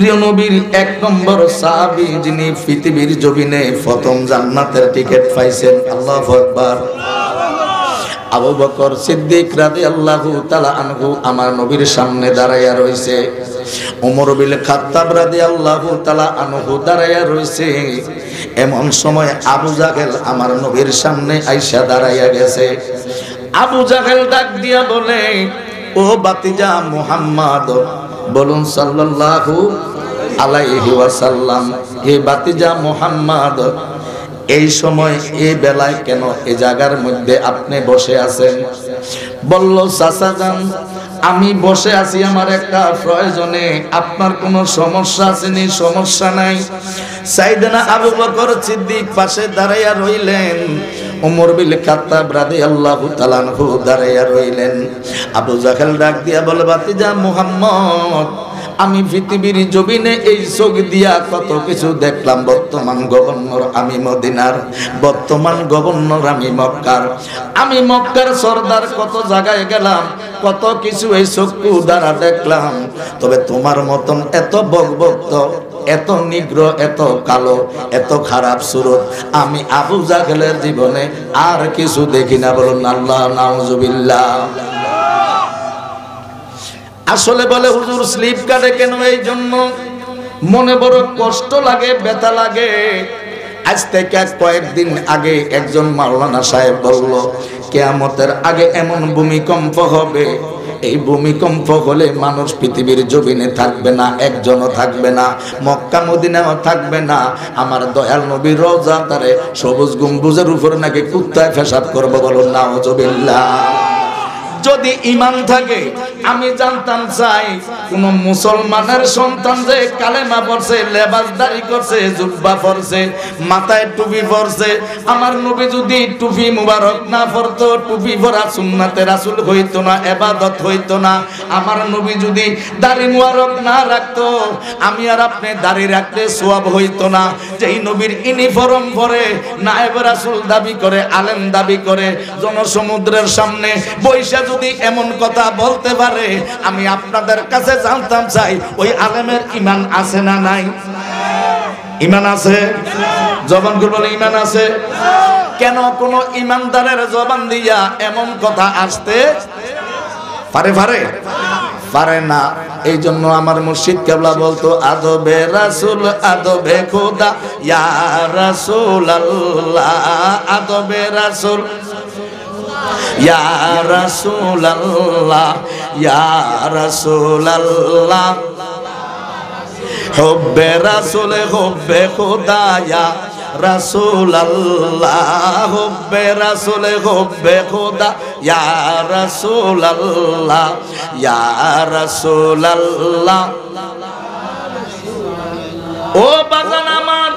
প্রিয় নবীর এক নম্বর সাহাবী যিনি পৃথিবীর জমিনে প্রথম জান্নাতের টিকিট পাইছেন, আল্লাহু আকবার, আবু বকর সিদ্দিক রাদিয়াল্লাহু তাআলা আনহু আমার নবীর সামনে দাঁড়ায়া রইছে। ওমর বিন খাত্তাব রাদিয়াল্লাহু তাআলা আনহু দাঁড়ায়া রইছে। এমন সময় আবু জাহেল আমার নবীর সামনে আইসা দাঁড়ায়া গেছে। আবু জাহেল ডাক দিয়া বলে, ও বাতিজা মুহাম্মদ, বলুন সাল্লাল্লাহু আলাইহি ওয়াসাল্লাম, হে বাতিজা মুহাম্মদ, এই সময় এই বেলায় কেন এই জায়গার মধ্যে আপনি বসে আছেন? বলল, চাচা যান, আমি বসে আছি আমার একটা প্রয়োজনে, আপনার কোনো সমস্যা আসেনি? সমস্যা নাই। সাইয়েদনা আবু বকর সিদ্দিক পাশে দাঁড়াইয়া রইলেন, ওমর বিন খাত্তাব রাদিয়াল্লাহু তাআলা আনহু দাঁড়াইয়া রইলেন। আবু জাহেল ডাক দিয়া বলে, বাতিজা মুহাম্মদ, আমি পৃথিবীর জমিনে এই চোখ দিয়া কত কিছু দেখলাম। বর্তমান গভর্নর আমি মদিনার, বর্তমান গভর্নর আমি মক্কার, আমি মক্কার সর্দার, কত জায়গায় গেলাম, কত কিছু এই চক্ষু দ্বারা দেখলাম। তবে তোমার মতন এত বকবক্ত, এত নিগ্র, এত কালো, এত খারাপ সুরত আমি আবু জাহেলের জীবনে আর কিছু দেখি না। বলুন আল্লাহ নাউজুবিল্লাহ। আসলে বলে হুজুর স্লিপ কাটে কেন? এই জন্য মনে বড় কষ্ট লাগে, ব্যথা লাগে। আজ থেকে কয়েকদিন আগে একজন মাওলানা সাহেব বলল, কিয়ামতের আগে এমন ভূমিকম্প হবে, এই ভূমিকম্প হলে মানুষ পৃথিবীর জমিনে থাকবে না, একজনও থাকবে না, মক্কা মদিনাও থাকবে না। আমার দয়াল নবীর রওজা তারে সবুজ গম্বুজের উপর নাকি কুত্তায় পেশাব করবো। বলুন নাউজুবিল্লাহ। যদি ঈমান থাকে, আমি জানতাম চাই কোন মুসলমানের সন্তান যে কালেমা পড়ছে, লেবাসদারি করছে, জুব্বা পরছে, মাথায় টুপি পরছে, আমার নবী যদি টুপি মুবারক না পরতো, টুপি পরা সুন্নাতে রাসূল হইতো না, ইবাদত হইতো না। আমার নবী যদি দাড়ি মুবারক না রাখতো, আমি আর আপনি দাড়ি রাখলে সওয়াব হইতো না। যেই নবীর ইউনিফর্ম পরে নায়েব রাসূল দাবি করে, আলেম দাবি করে, জনসমুদ্রের সামনে বৈশা যদি এমন কথা বলতে পারে, আমি আপনাদের কাছে জানতাম চাই ওই আলেমের ঈমান আছে না নাই? ঈমান আছে? জবান খুলে বলে ঈমান আছে। কেন কোন ঈমানদারের জবান দিয়া এমন কথা আসতে পারে? পারে না। এই জন্য আমার মুর্শিদ কেবলা বলতো, আদবে রাসূল আদবে খোদা ইয়া রাসূলুল্লাহ, আদবে রাসূল ইয়া রাসূলুল্লাহ, ইয়া রাসূলুল্লাহ, হুব্বে রাসূল হুব্বে খোদা ইয়া রাসূলুল্লাহ, হুব্বে রাসূল হুব্বে খোদা ইয়া রাসূলুল্লাহ, ইয়া রাসূলুল্লাহ। ও বাজান আমার,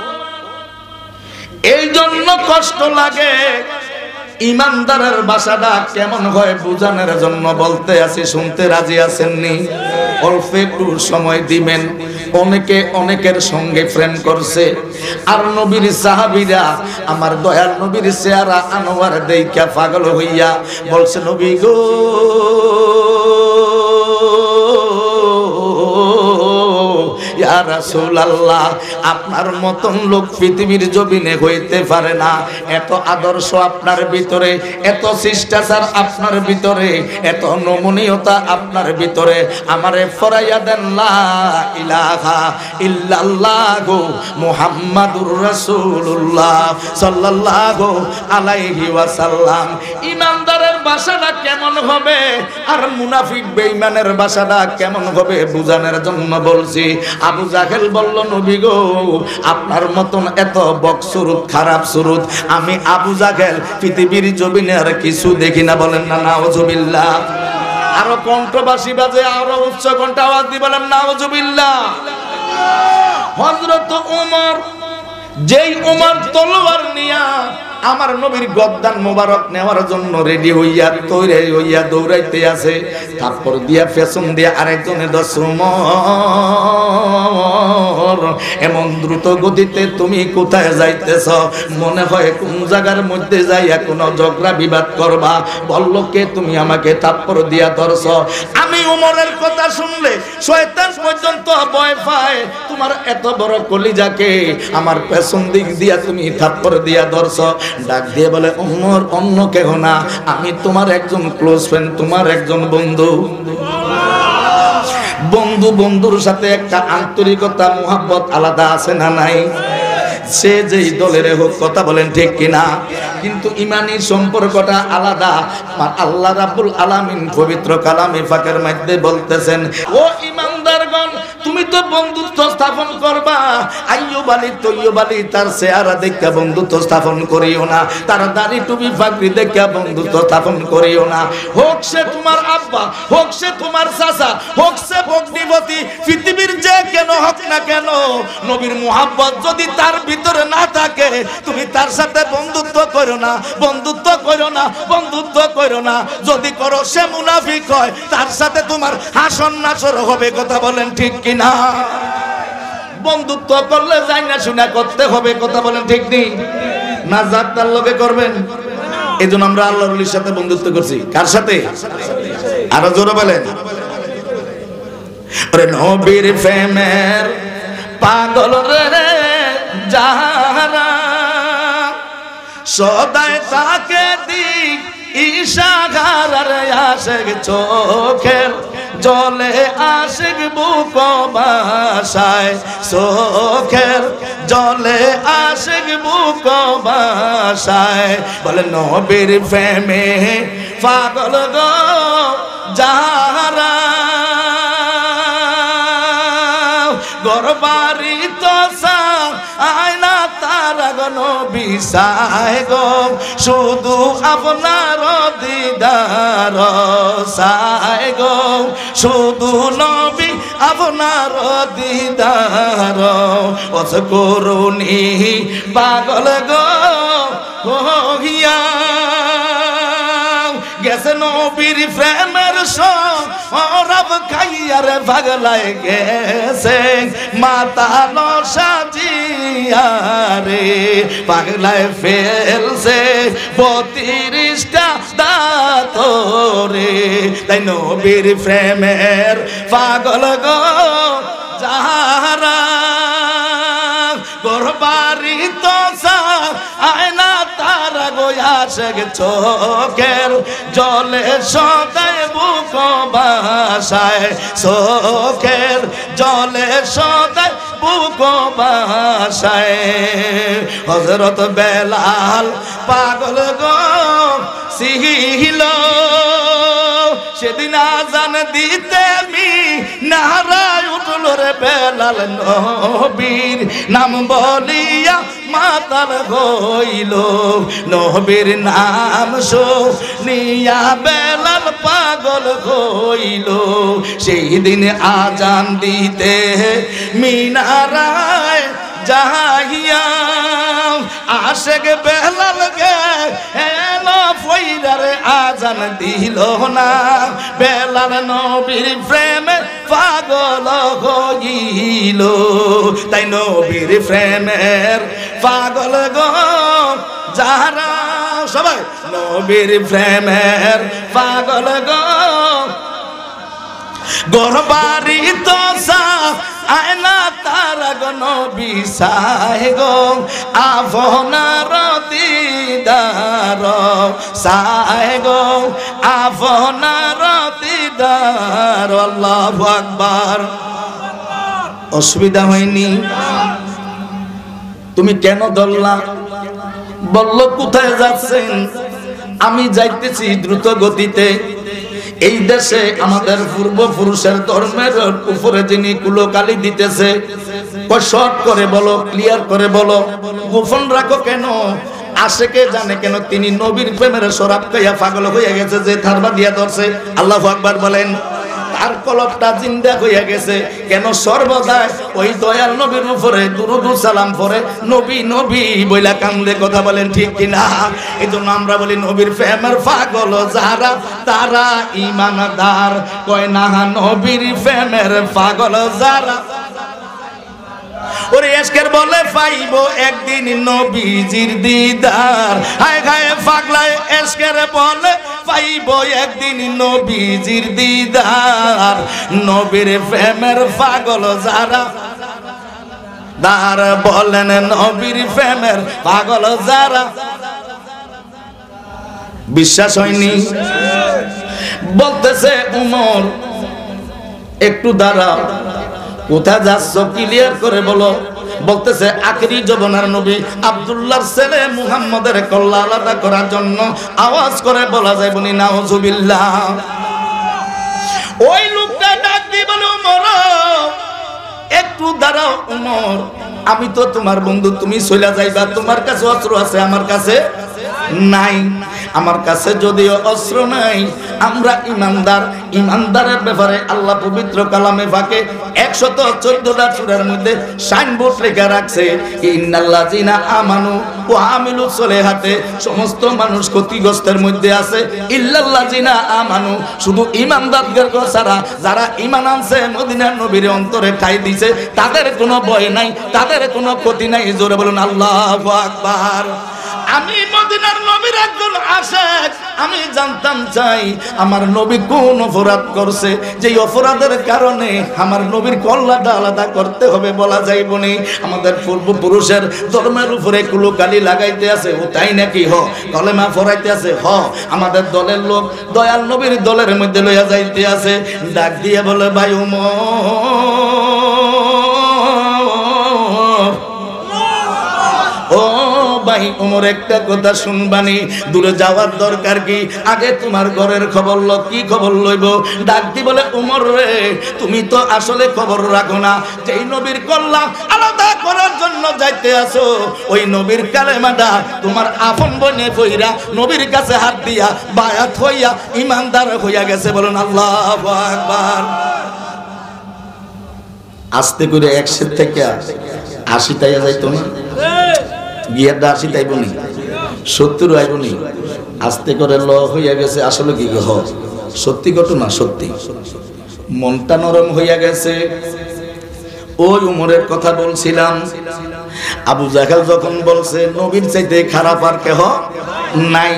এই জন্য কষ্ট লাগে। ইমানদারের ভাষাটা কেমন হয় বুঝানোর জন্য বলতে আছি, শুনতে রাজি আছেননি? অল্প একটু সময় দিবেন। অনেকে অনেকের সঙ্গে প্রেম করছে, আর নবীর সাহাবীরা আমার দয়াল নবীর চেহারা আনোয়ার দেইখা পাগল হইয়া বলছে, নবী গো, ইয়া রাসূলুল্লাহ, আপনার মতন লোক পৃথিবীর জমিনে হইতে পারে না। এত আদর্শ আপনার ভিতরে, এত শিষ্টাচার আপনার ভিতরে, এত নমনীয়তা আপনার ভিতরে, আমারে ফরাইয়া দেন লা ইলাহা ইল্লাল্লাহু মুহাম্মাদুর রাসূলুল্লাহ সাল্লাল্লাহু আলাইহি ওয়াসাল্লাম। ইমানদারের ভাষাটা কেমন হবে আর মুনাফিক বেঈমানের ভাষাটা কেমন হবে বুঝানোর জন্য বলছি। আবু জাহেল বলল, নবী গো, আপনার মতন এত বকসুরুত, খারাপ সুরুত আমি আবু জাহেল পৃথিবীর জমিনে আর কিছু দেখি না। বলেন না নাউজুবিল্লাহ। আরো কণ্ঠবাসী বাজে, আরো উচ্চ কণ্ঠে আওয়াজ দিয়ে বলেন নাউজুবিল্লাহ। হযরত ওমর, যেই ওমর তলোয়ার নিয়া আমার নবীর গদ্দান মোবারক নেওয়ার জন্য রেডি হইয়া তৈরি হইয়া দৌড়াইতে আছে, তারপর দিয়া পেছন দিয়া আরেকজনে ওমর, এমন দ্রুত গতিতে তুমি কোথায় যাইতেছ? মনে হয় কোন জায়গার মধ্যে যাইয়া কোনো ঝগড়া বিবাদ করবা। বলল, কে তুমি? আমাকে তারপর দিয়া ধরছ। আমি উমরের কথা শুনলে শয়তান পর্যন্ত ভয় পায়। তোমার এত বড় কলিজাকে আমার পেছন দিক দিয়া তুমি থাপ্পড় দিয়া ধরছ। ডাক দিয়ে বলে উমর, অন্য কেহ না, আমি তোমার একজন ক্লোজ ফ্রেন্ড, তোমার একজন বন্ধু। বন্ধু বন্ধুর সাথে একটা আন্তরিকতা মোহাব্বত আলাদা আছে না নাই? সে যেই দলের হোক, কথা বলেন ঠিক কিনা? কিন্তু ইমানি সম্পর্কটা আলাদা। আল্লাহ রাব্বুল আলামিন পবিত্র কালামে পাকের মধ্যে বলতেছেন, ও ইমানদারগণ, তুমি তো বন্ধুত্ব স্থাপন করবা। আইয়ুব আলী তৈয়ব আলী তার চেহারা দেখে বন্ধুত্ব স্থাপন করিও না, তার দাড়ি টুপি পাগড়ি দেখে বন্ধুত্ব স্থাপন করিও না। হোক সে তোমার আব্বা, হোক সে তোমার চাচা, হোক সে ভগ্নিপতি, পৃথিবীর যে কেন হোক না কেন, নবীর মুহাব্বত যদি তার ভিতরে না থাকে, তুমি তার সাথে বন্ধুত্ব করো না, বন্ধুত্ব করো না, বন্ধুত্ব করো না। যদি করো সে মুনাফিক হয়, তার সাথে তোমার হাসন নাসর হবে। কথা বলেন ঠিক কিনা? বন্ধুত্ব করলে যাই না শুনে করতে হবে। কথা বলেন ঠিক নেই? না যাক তার লোকে করবেন। এই জন্য আমরা আল্লাহর ওলির সাথে বন্ধুত্ব করছি। কার সাথে? আরো জোরে বলেন। ওরে নবীর প্রেমের পাগল রে যাহারা, সদায় তাকে দিক ইশারার আশিক চোখের জলে, আশিক বুক ভাষায় চোখের জলে, আশিক বুক ভাষায়। বলে নবীর প্রেমে পাগল গো যাহারা, গরবারি তো আয়না তারা গো নবী সায় গো, শুধু আপনার দিদার সায় গো, শুধু নবী আপনার দিদার। অস করুনি পাগল গো হইয়া, গেছে নবীর প্রেমের সরব খাইয়ার পাগলায় গেছে, মাতা সাজিয়া রে পাগলায় ফেলছে 32টা দাঁত রে। তাই নবীর প্রেমের পাগল গো যাহারা, গরবারি তো আয়না তারা গো আশিক চোখের জলে, সদায় বুক ভাষায় চোখের জলে, সদায় বুক ভাষায়। হযরত বেলাল পাগল গো ছিল, সেদিন আজান দিতে নারায় উঠল রে বেলাল, নবীর নাম বলিয়া মাতাল হইল, নবীর নাম শুনিয়া বেলাল পাগল হইল। সেই দিন আজান দিতে মিনারায় যাইয়া, আশিক বেলাল গে এলো ফইরারে আজান দিল না, বেলাল নবীর প্রেমে পাগল হইল। তাই নবীর প্রেমের পাগল গো যাহারা, সবাই নবীর প্রেমের পাগল গো, গরবারি তো আয়না তারা গো নবী সায় গো, আপনার দিদার সায় গো, আপনার দিদার। আল্লাহু আকবার। অসুবিধা হয়নি? তুমি কেন ধরলা? বলল কোথায় যাচ্ছেন? আমি যাইতেছি দ্রুত গতিতে। এই দেশে আমাদের পূর্বপুরুষের ধর্মের উপরে যিনি কুলকালি দিতেছে, শর্ট করে বলো, ক্লিয়ার করে বলো, গোপন রাখো কেন? আশেকে জানে কেন তিনি নবীর প্রেমের শরাব খাইয়া পাগল হয়ে গেছে, যে থারবা দিয়া ধরছে। আল্লাহু আকবার বলেন। তার কলবটা জিন্দা হইয়া গেছে কেন? সর্বদাই ওই দয়াল নবীর উপরে দুরূদ সালাম পড়ে, নবী নবী বইলা কান্দে। কথা বলেন ঠিক কিনা? এই জন্য আমরা বলি নবীর প্রেমের পাগল যারা, তারা ঈমানদার। কয় না নবীর প্রেমের পাগল যারা, ওরে এশকের বলে পাইব একদিন নবীজির দিদার। হায় হায় পাগলায় এশকের বলে পাইব একদিন নবীজির দিদার। নবীর প্রেমের পাগল যারা দার বলেন নবীর প্রেমের পাগল যারা। বিশ্বাস হয়নি? বলতেছে উমর একটু দাঁড়াও, কোথায় যাচ্ছ ক্লিয়ার করে বলো। বলতেছে আখেরি জমানার নবী আব্দুল্লাহর ছেলে মুহাম্মদের কল্লা আলাদা করার জন্য আওয়াজ করে বলা যায় বনি নাউজুবিল্লাহ। ওই লোকটা ডাক দিয়ে বলে উমর একটু দাঁড়াও। উমর আমি তো তোমার বন্ধু, তুমি চলে যাইবা, তোমার কাছে অস্ত্র আছে আমার কাছে নাই। আমার কাছে যদিও অস্ত্র নাই, আমরা ইমানদার। ইমানদারের ব্যাপারে আল্লাহ পবিত্র কালামে ফাঁকে 114টা সূরার মধ্যে সাইনবোর্ড লেখা রাখছে ইন্নাল্লাযিনা আমানু ওয়া আমিলুস সলিহাতে। সমস্ত মানুষ ক্ষতিগ্রস্তের মধ্যে আছে, ইল্লাল্লাযিনা আমানু শুধু ইমানদারদের ছাড়া যারা ঈমান আনছে, মদিনার নবীর অন্তরে ঠাই দিয়েছে, তাদের কোনো ভয় নাই, তাদের কোনো ক্ষতি নাই। জোরে বলুন আল্লাহু আকবার। আমি মদিনার নবীর একজন আশিক, আমি জানতাম চাই আমার নবী কোন অপরাধ করছে, যে অপরাধের কারণে আমার নবীর কল্লাটা আলাদা করতে হবে বলা যাইব না। আমাদের পূর্বপুরুষের ধর্মের উপরে কুলুকালি লাগাইতে আছে, ও তাই নাকি হ কলেমা ফরাইতে আছে, হ আমাদের দলের লোক দয়াল নবীর দলের মধ্যে লইয়া যাইতে আছে। ডাক দিয়ে বলে ভাই উমর, ও ভাই উমর একটা কথা শুনবানি, দূরে যাওয়ার দরকার কি, আগে তোমার ঘরের খবর লো। কি খবর লইব? ডাক দি বলে উমর রে, তুমি তো আসলে খবর রাখো না। যেই নবীর কল্লা আলাদা করার জন্য যাইতে আসো, ওই নবীর কালেমাটা তোমার আপন বনে কইরা নবীর কাছে হাত দিয়া বায়াত হইয়া ইমানদার হইয়া গেছে। বলুন আল্লাহু আকবার। আস্তে করে 100 থেকে 80 তাইয়া যাইতো না, গিয়ারটা 80 তাইব নি, 70 আইব নি, আস্তে করে ল হইয়া গেছে। আসলে কি হ সত্যি ঘটনা, সত্যি মনটা নরম হইয়া গেছে। ওই উমরের কথা বলছিলাম, আবু জাহেল যখন বলছে নবীর চাইতে খারাপ আর কেহ নাই,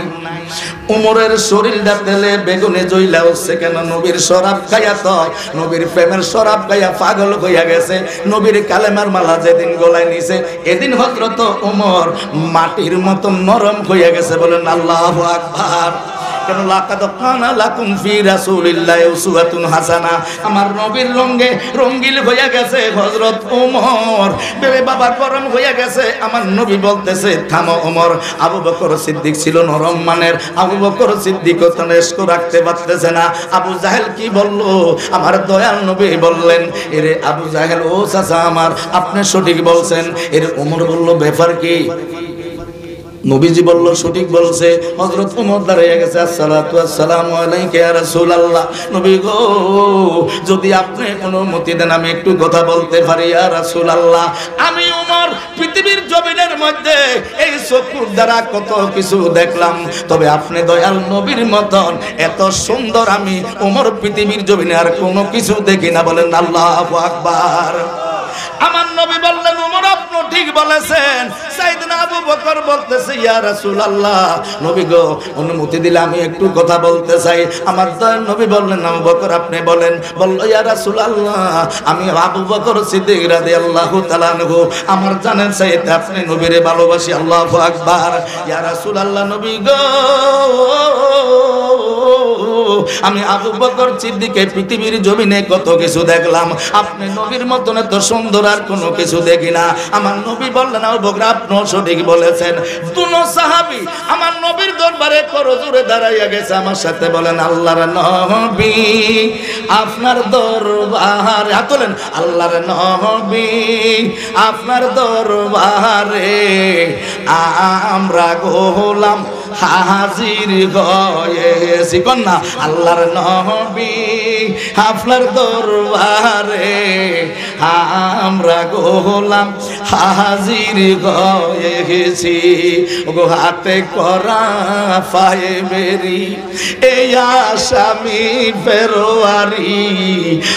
উমরের শরীরটা তেলে বেগুনে জ্বলা হচ্ছে কেন? নবীর শরাব খাইয়া, তো নবীর প্রেমের শরাব খাইয়া পাগল হইয়া গেছে। নবীর কালেমার মালা যেদিন গলায় নিছে, এদিন হযরত উমর মাটির মতো নরম হইয়া গেছে। বলেন আল্লাহু আকবার। কেন লাকাদ কানা লাকুম ফি রাসূলিল্লাহি উসওয়াতুন হাসানা। আমার নবীর রঙে রঙ্গিল হইয়া গেছে হযরত ওমর, বেবে বাবা গরম হইয়া গেছে। আমার নবী বলতেছে থামো ওমর। আবু বকর সিদ্দিক ছিল নরম মানের, আবু বকর সিদ্দিক তনেস্ক রাখতে পারতেছে না। আবু জাহেল কি বলল? আমার দয়াল নবী বললেন, এরে আবু জাহেল, ও চাচা আমার, আপনি সঠিক বলছেন। এর ওমর বলল ব্যাপার কি? নবীজি বলল সঠিক বলছে। হযরত ওমর দাঁড়িয়ে গেছে, আসসালাতু আসসালামু আলাইকা ইয়া রাসূলুল্লাহ। নবী গো, যদি আপনি অনুমতি দেন আমি একটু কথা বলতে পারি ইয়া রাসূলুল্লাহ। আমি ওমর পৃথিবীর জমিনের মধ্যে এই চক্ষুর দ্বারা কত কিছু দেখলাম, তবে আপনি দয়াল নবীর মতন এত সুন্দর আমি ওমর পৃথিবীর জমিনে আর কোনো কিছু দেখি না। বলেন আল্লাহু আকবার। আমার নবী বললেন, ওমর আপনি ঠিক বলেছেন। সাইয়েদনা আবু বকর বলতেছে, ইয়া রাসূলুল্লাহ, নবী গো অনুমতি দিলে আমি একটু কথা বলতে চাই। আমার দয়াল নবী বললেন, আবু বকর আপনি বলেন। বলল, ইয়া রাসূলুল্লাহ, আমি আবু বকর সিদ্দিক রাদিয়াল্লাহু তাআলা আনহু, আমার জানেন চাইতে আপনি নবীরে ভালোবাসি। আল্লাহু আকবার। ইয়া রাসূলুল্লাহ, নবী গো, আমি আবু বকর সিদ্দিক পৃথিবীর জমিনে কত কিছু দেখলাম, আপনি নবীর মতন এত সুন্দর আর কোনো কিছু দেখি না। আমার নবী বললেন, আবু বকর আপনি সঠিক বলেছেন। দুনো সাহাবী আমার নবীর দরবারে করজোরে দাঁড়াইয়া গেছে। আমার সাথে বলেন, আল্লাহর নবী আপনার দরবারে, হাত তোলেন, আল্লাহর নবী আপনার দরবারে আমরা গোলাম হাজির হয়েছি কন্যা আল্লাহর নবী আপনার দরবারে আমরা গোলাম হাজির হয়েছি গো হাতে করা পায়ে বেরি এই আসামি ফেরোয়ারি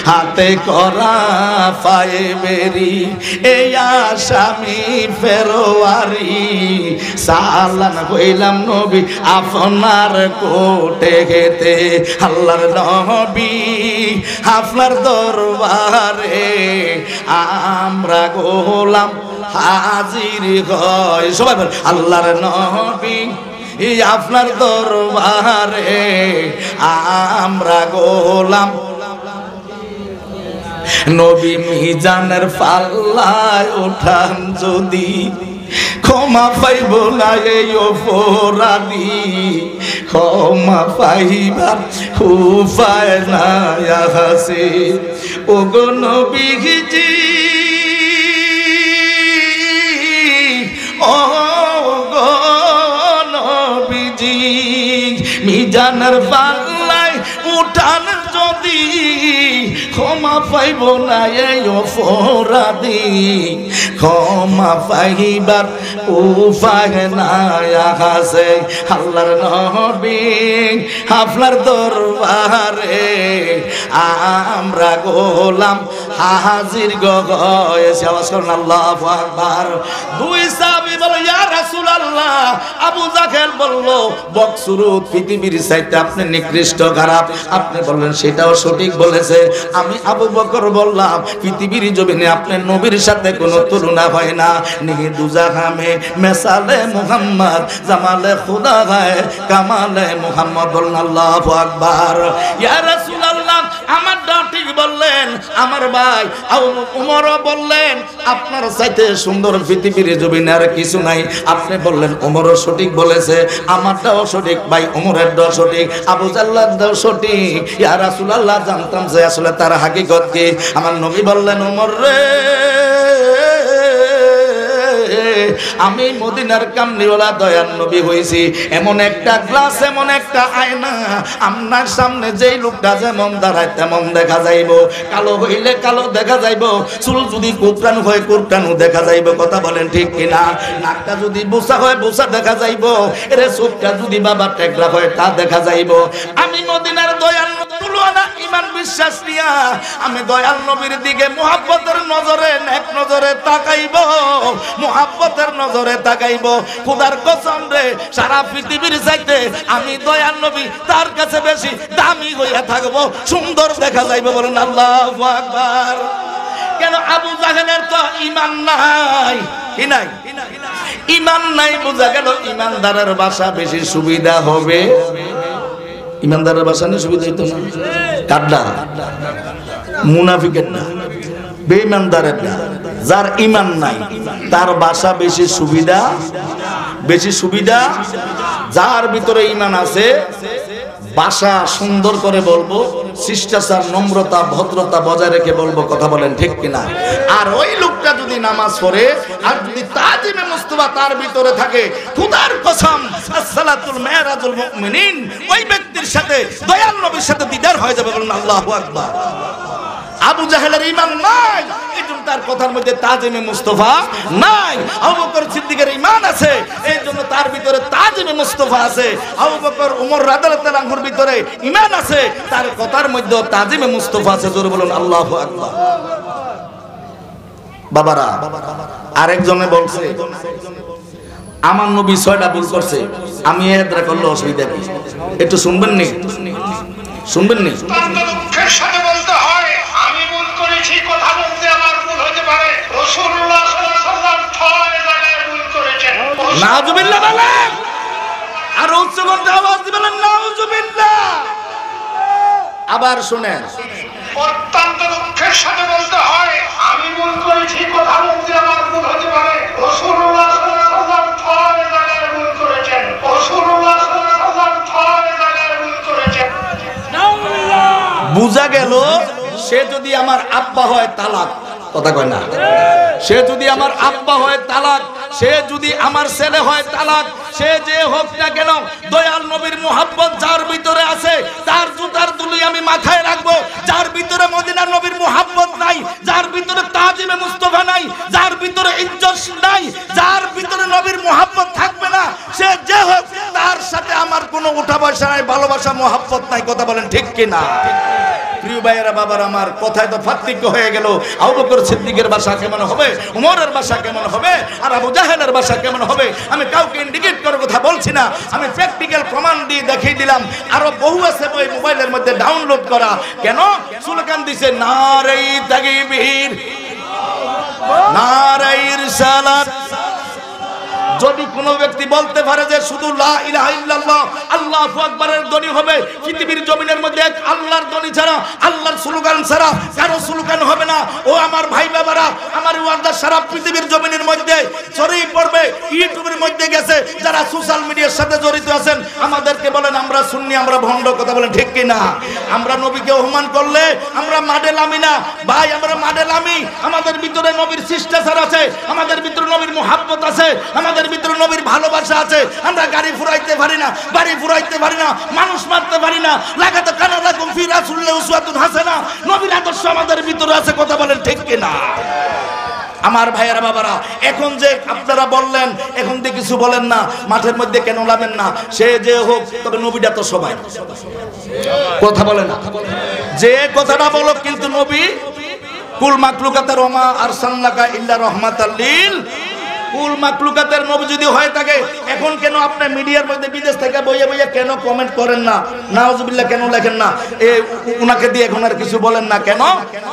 হাতে করা পায়ে বেরি এই আসামি ফেরোয়ারি সালান হইলাম নবী আপনার কোটে গেতে আল্লাহর নবী আপনার দরবারে আমরা গোলাম হাজির হয় সবাই বল আল্লাহর নবী আপনার দরবারে আমরা গোলাম নবী মিজানের পাল্লায় ওঠান যদি ক্ষমা পাইব না এই অপরাধী ক্ষমা পাইবার উপায় নাই আছে ও গো নবীজি ও গো নবীজি মিজানের পাল্লায় উঠান যদি ক্ষমা পাইব না এই অপরাধী ক্ষমা পাইবার উপায় নাই আছে আল্লাহর নবী আপনার দরবারে আমরা গোলাম হাজির গয়েছে আওয়াজ করুন আল্লাহু আকবার দুই সাহাবী বলে ইয়া রাসূলুল্লাহ আবু জাহেল বলল বকসুরুত পৃথিবীর চাইতে আপনি নিকৃষ্ট খারাপ আপনি বললেন সেটাও সঠিক বলেছে আমি আবু বকর বললাম পৃথিবীর জমিনে আপনার নবীর সাথে কোনো তুলনা হয় না নিহি দুজাহামে মেসালে মুহাম্মদ জামালে খুদা গায় কামালে মুহাম্মদ আল্লাহু আকবার ইয়া রাসূলুল্লাহ আমার ঠিক বললেন আমার ভাই উমরও বললেন আপনার চাইতে সুন্দর পৃথিবীর জমিনে আর কিছু নাই আপনি বললেন উমরও সঠিক বলেছে আমারটাও সঠিক ভাই উমরেরটাও সঠিক আবু জাল্লারটাও সঠিক ইয়া রাসূলুল্লাহ জানতাম যে আসলে তার হাকিকত কি আমার নবী বললেন উমর রে আমি মদিনার কামলিওয়ালা দয়ার নবী হইছি এমন একটা গ্লাস এমন একটা আয়না আপনার সামনে যেই লোকটা যেমন দাঁড়ায় তেমন দেখা যাইব কালো হইলে কালো দেখা যাইব চুল যদি কুকরানো হয় কুকরানো দেখা যাইব কথা বলেন ঠিক কিনা নাকটা যদি বোসা হয় বোসা দেখা যাইব এর চোখটা যদি বাবা টেকরা হয় তা দেখা যাইব আমি মদিনার দয়ার তুলনা ঈমান বিশ্বাস নিয়া আমি দয়াল নবীর দিকে মুহাব্বতের নজরে নেক নজরে তাকাইব মুহাব্বতের নজরে তাকাইব খোদার কসম রে সারা পৃথিবীর চাইতে আমি দয়াল নবী তার কাছে বেশি দামি হইয়া থাকব সুন্দর দেখা যাইব বলেন আল্লাহু আকবার কেন আবু জাহেলের তো ঈমান নাই কি নাই ঈমান নাই বুঝা গেল ঈমানদারের ভাষা বেশি সুবিধা হবে ইমানদারের ভাষা নিয়ে সুবিধা হইতো না কাড্ডা মুনাফিকের না বেঈমানদারের না যার ঈমান নাই তার ভাষা বেশি সুবিধা যার ভিতরে ঈমান আছে ভাষা সুন্দর করে বলবো শিষ্টাচার নম্রতা ভদ্রতা বজায় রেখে বলবো কথা বলেন ঠিক কিনা আর ওই লোকটা যদি নামাজ পড়ে আর যদি তাজিমে মুস্তাফা তার ভিতরে থাকে খোদার কসম আসসালাতুল মিরাজুল মুমিনিন ওই ব্যক্তির সাথে দয়াল নবীর সাথে দিদার হয়ে যাবে বলেন আল্লাহু আকবার আবু জাহেলের ঈমান নাই এইজন্য তার কথার মধ্যে তাজিমে মুস্তাফা নাই আবু বকর সিদ্দিকের ঈমান আছে এইজন্য তার ভিতরে তাজিমে মুস্তাফা আছে আবু বকর ওমর রাদিয়াল্লাহু আনহুর ভিতরে ঈমান আছে তার কথার মধ্যে তাজিমে মুস্তাফা আছে জোরে বলুন আল্লাহু আকবার বাবারা আরেকজনে বলছে আমার নবী 6টা ভুল করছে আমি এদরা করলে অসুবিধা কি একটু শুনবেন নি দুঃখের সাথে বলতে হয় আমি ভুল করেছি কথা বলতে আমার ভুল হতে পারে রাসূলুল্লাহ সাল্লাল্লাহু আলাইহি ওয়াসাল্লাম 6 জায়গায় ভুল করেছেন নাউজুবিল্লাহ বলেন আর উচ্চ কণ্ঠে আওয়াজ দিবেন নাউজুবিল্লাহ আবার শুনেন অত্যন্ত দুঃখের সাথে বলতে হয় আমি ভুল করেছি কথা বলতে আমার ভুল হতে পারে রাসূলুল্লাহ সাল্লাল্লাহু আলাইহি ওয়াসাল্লাম 6 জায়গায় ভুল করেছেন রাসূলুল্লাহ সাল্লাল্লাহু আলাইহি ওয়াসাল্লাম 6 জায়গায় ভুল করেছেন বুঝা গেল সে যদি আমার আব্বা হয় তালাক কথা কয় না সে যদি আমার আব্বা হয় তালাক সে যদি আমার ছেলে হয় তালাক সে যে হোক না কেন, দয়াল নবীর মুহাব্বত যার ভিতরে আছে তার জুতার দুলি আমি মাথায় রাখবো। যার ভিতরে মদিনার নবীর মুহাব্বত নাই, যার ভিতরে তাজিমে মুস্তাফা নাই, যার ভিতরে ইজ্জত নাই, যার ভিতরে নবীর মুহাব্বত থাকবে না, সে যে হোক তার সাথে আমার কোনো উঠা বসা নাই, ভালোবাসা মুহাব্বত নাই। কথা বলেন ঠিক কিনা? প্রিয় ভাইয়েরা, বাবার আমার, কথায় তো পার্থক্য হয়ে গেল। আবু বকর সিদ্দিকের ভাষা কেমন হবে, উমরের ভাষা কেমন হবে, আর আবু জাহেলের ভাষা কেমন হবে? আমি কাউকে ইন্ডিকেট করে কথা বলছি না, আমি প্র্যাকটিক্যাল প্রমাণ দিয়ে দেখিয়ে দিলাম। আরো বহু আছে বই মোবাইলের মধ্যে ডাউনলোড করা। কেন স্লোগান দিছে নারে তাকবীর, নারে রিসালাত। যদি কোনো ব্যক্তি বলতে পারে যে শুধু লা ইলাহা ইল্লাল্লাহ আল্লাহু আকবারের ধ্বনি হবে, পৃথিবীর জমিনের মধ্যে এক আল্লাহর ধ্বনি ছাড়া, আল্লাহর স্লোগান ছাড়া কারো স্লোগান হবে না, ও আমার ভাই বাবারা, আমার ওয়ার্ডার সারা পৃথিবীর জমিনের মধ্যে ছড়িয়ে পড়বে। ইউটিউবের মধ্যে গেছে, যারা সোশ্যাল মিডিয়ার সাথে জড়িত আছেন, আমাদেরকে বলেন আমরা সুন্নি, আমরা ভণ্ড। কথা বলেন ঠিক কি না? আমরা নবীকে অপমান করলে আমরা মাডেলামি না ভাই, আমরা মাডেলামি। আমাদের ভিতরে নবীর শিষ্টাচার আছে, আমাদের ভিতরে নবীর মুহাব্বত আছে, আমাদের ভিতরে নবীর ভালোবাসা আছে। আমরা গাড়ি ফুরাইতে পারি না, বাড়ি ফুরাইতে পারি না, মানুষ মারতে পারি না। লাগাতে কানা লাকুম ফি রাসূলিল্লাহি উসওয়াতুন হাসানা, নবীর আদর্শ আমাদের ভিতরে আছে। কথা বলেন ঠিক কি না? আমার ভাইয়েরা বাবারা, এখন যে আপনারা বললেন, এখন দিয়ে কিছু বলেন না, মাঠের মধ্যে কেন নামেন না? সে যে হোক, তবে নবীটা তো সবাই। কথা বলে না, যে কথাটা বলো, কিন্তু নবী কুল মাকলুকাতের ওমা আরসালনাকা ইল্লা রাহমাতাল লিল কুল মাকলুকাতের নবী যদি হয়ে থাকে, এখন কেন আপনি মিডিয়ার মধ্যে বিদেশ থেকে বইয়ে বইয়ে কেন কমেন্ট করেন না, নাউজুবিল্লাহ কেন লেখেন না, উনাকে দিয়ে এখন আর কিছু বলেন না কেন?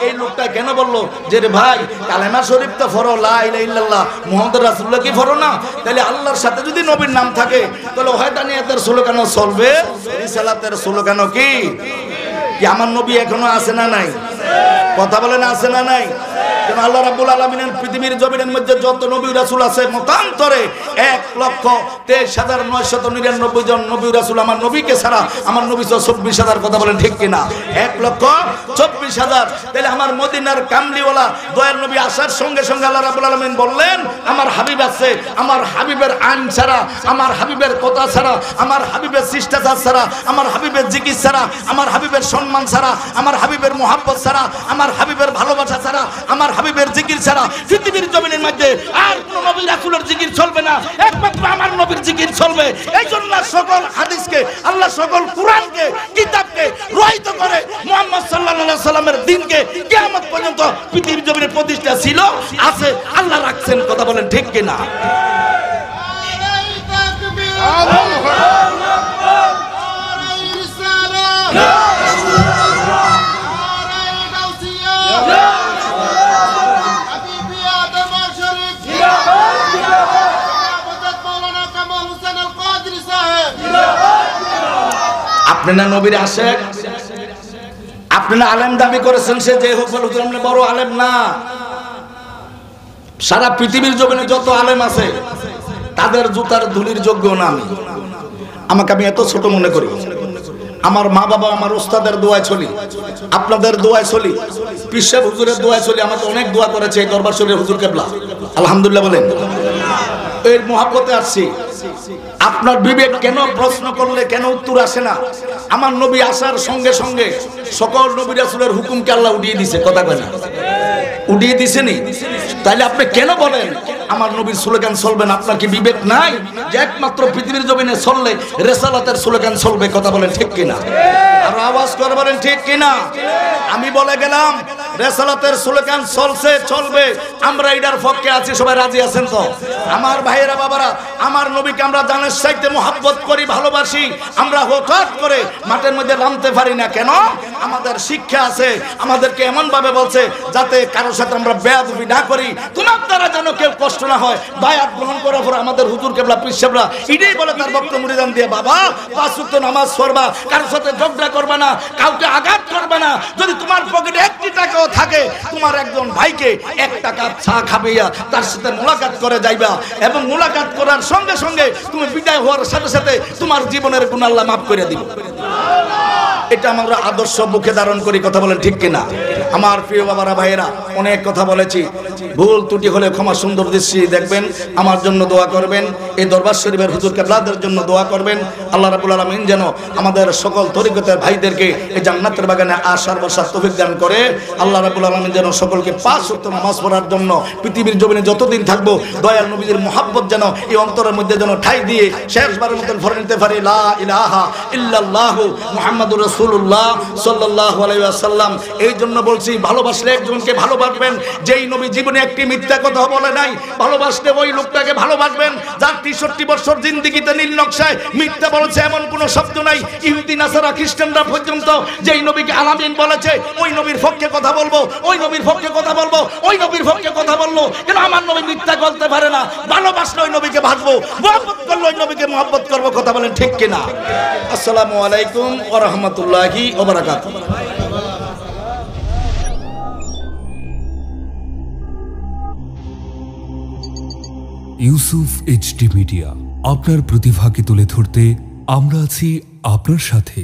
এই লোকটা কেন বললো যে রে ভাই কালেমা শরীফ তো ফরো, লা ইলাহা ইল্লাল্লাহ মুহাম্মদুর রাসূলুল্লাহ কি ফরো না? তাহলে আল্লাহর সাথে যদি নবীর নাম থাকে, তাহলে ওয়াহদানিয়াতের স্লোগানও চলবে, রিসালাতের স্লোগানও কি আমার নবী এখনো আছে না নাই? কথা বলেন আছে না নাই? যেন আল্লাহ রাব্বুল আলামিনের পৃথিবীর জমিনের মধ্যে যত নবী রাসূল আছে, মতান্তরে 1,23,999 জন নবী রাসূল আমার নবীকে ছাড়া, আমার নবী 24,000। কথা বলেন ঠিক কিনা? 1,24,000। তাহলে আমার মদিনার কামলিওয়ালা দয়ার নবী আসার সঙ্গে সঙ্গে আল্লাহ রাব্বুল আলামিন বললেন আমার হাবিব আছে, আমার হাবিবের আইন ছাড়া, আমার হাবিবের কথা ছাড়া, আমার হাবিবের শিষ্টাচার ছাড়া, আমার হাবিবের জিকির ছাড়া, আমার হাবিবের সম্মান ছাড়া, আমার হাবিবের মুহাব্বত ছাড়া, আমার হাবিবের ভালোবাসা ছাড়া, আমার হাবিবের জিকির ছাড়া পৃথিবীর জমিনের মধ্যে আর কোন নবী রাসূলের জিকির চলবে না, একমাত্র আমার নবীর জিকির চলবে। এই জন্য সকল হাদিসকে, আল্লাহ সকল কোরআনকে, কিতাবকে রহিত করে মুহাম্মদ সাল্লাল্লাহু আলাইহি সাল্লামের দ্বীনকে কিয়ামত পর্যন্ত পৃথিবীর জমিনে প্রতিষ্ঠা ছিল, আছে, আল্লাহ রাখছেন। কথা বলেন ঠিক কি না? আপনি না নবীর আশেক, আপনি না আলেম দাবি করেছেন, সে যে হোক বলুন আপনি বড় আলেম না। সারা পৃথিবীর জমিনে যত আলেম আছে তাদের জুতার ধুলির যোগ্য না আমি। আমাকে আমি এত ছোট মনে করি? আমার মা বাবা, আমার উস্তাদের দোয়ায় চলি, আপনাদের দোয়ায় চলি, পীর সাহেব হুজুরের দোয়ায় চলি। আমাকে অনেক দোয়া করেছে এই দরবার শরীফের হুজুর কেবলা, আলহামদুলিল্লাহ বলেন। এর মহব্বতে আসছি। আপনার বিবেক কেন প্রশ্ন করলে কেন উত্তর আসে না? আমার নবী আসার সঙ্গে সঙ্গে সকল নবী রাসূলের হুকুমকে আল্লাহ উঠিয়ে দিয়েছে। কথা কয় না? উঠিয়ে দিছেনি? তাইলে আপনি কেন বলেন আমার নবীর স্লোগান চলবে না? আপনার কি বিবেক নাই যে একমাত্র পৃথিবীর জমিনে চললে রিসালাতের স্লোগান চলবে? কথা বলেন ঠিক কিনা? আর আওয়াজ করে বলেন ঠিক কিনা? আমি বলে গেলাম রিসালাতের স্লোগান চলছে, চলবে, আমরা এটার পক্ষে আছি। সবাই রাজি আছেন তো? আমার ভাইয়েরা বাবারা, আমার নবীকে আমরা জানের চাইতে মহব্বত করি, ভালোবাসি। আমরা হঠাৎ করে মাঠের মধ্যে নামতে পারি না কেন? আমাদের শিক্ষা আছে, আমাদেরকে এমন ভাবে বলছে যাতে কারোর সাথে আমরা বেয়াদবি না করি, তোমার দ্বারা যেন কেউ কষ্ট না হয়। বায়াত গ্রহণ করার পর আমাদের হুজুর কেবলা পীর সাহেবরা এটাই বলে তার বক্তব্য মুরিদান দিয়ে, বাবা 5 ওয়াক্ত নামাজ পড়বা, কারোর সাথে ঝগড়া করবে না, কাউকে আঘাত করবে না। যদি তোমার পকেটে 1 টাকাও থাকে, তোমার একজন ভাইকে 1 টাকা চা খাবেয়া তার সাথে মোলাকাত করে যাইবা, এবং মোলাকাত করার সঙ্গে সঙ্গে তুমি বিদায় হওয়ার সাথে সাথে তোমার জীবনের গুনাহ আল্লাহ মাফ করে দিবে। এটা আমরা আদর্শ মুখে ধারণ করি। কথা বলেন ঠিক কিনা? আমার প্রিয় বাবারা, ভাইয়েরা, অনেক কথা বলেছি। ভুল ত্রুটি হলে ক্ষমা সুন্দর দৃষ্টি দেখবেন, আমার জন্য দোয়া করবেন, এই দরবার শরীফের হুজুর কেবলাদের জন্য দোয়া করবেন। আল্লাহ রাব্বুল আলামিন যেন আমাদের সকল তরিকতের ভাইদেরকে এই জান্নাতের বাগানে আসার বসার তৌফিক দান করে। আল্লাহ রাব্বুল আলামিন যেন সকলকে 5 ওয়াক্ত নামাজ পড়ার জন্য পৃথিবীর জমিনে যতদিন থাকবো দয়াল নবীর মুহাব্বত যেন এই অন্তরের মধ্যে যেন ঠাই দিয়ে শেষবারের মতন পড়ে নিতে পারি, লা ইলাহা ইল্লাল্লাহু মুহাম্মাদুর রাসূলুল্লাহ সাল্লাল্লাহু আলাইহি ওয়াসাল্লাম। এই জন্য বলছি, ভালোবাসলে একজনকে ভালোবাসবেন যেই নবী জীবনে একটি মিথ্যা কথা বলে নাই। ভালোবাসলে ওই লোকটাকে ভালোবাসবেন যার 63 বছর জিন্দেগিতে নীল নকশায় মিথ্যা বলেছে এমন কোনো শব্দ নাই। ইহুদি নাসারা খ্রিস্টানরা পর্যন্ত যেই নবীকে আলামিন বলেছে ওই নবীর পক্ষে কথা বলবো, ওই নবীর পক্ষে কথা বলবো, ওই নবীর পক্ষে কথা বলবো। কেন আমার নবী মিথ্যা বলতে পারে না? ভালোবাসলে ওই নবীকে ভাসবো, মহব্বত করলে ওই নবীকে মহব্বত করবো। কথা বলেন ঠিক কিনা? আসসালামু আলাইকুম ওয়া রাহমাতুল্লাহি ওয়া বারাকাতুহু। ইউসুফ এইচডি মিডিয়া, আপনার প্রতিভাকে তুলে ধরতে আমরা আছি আপনার সাথে।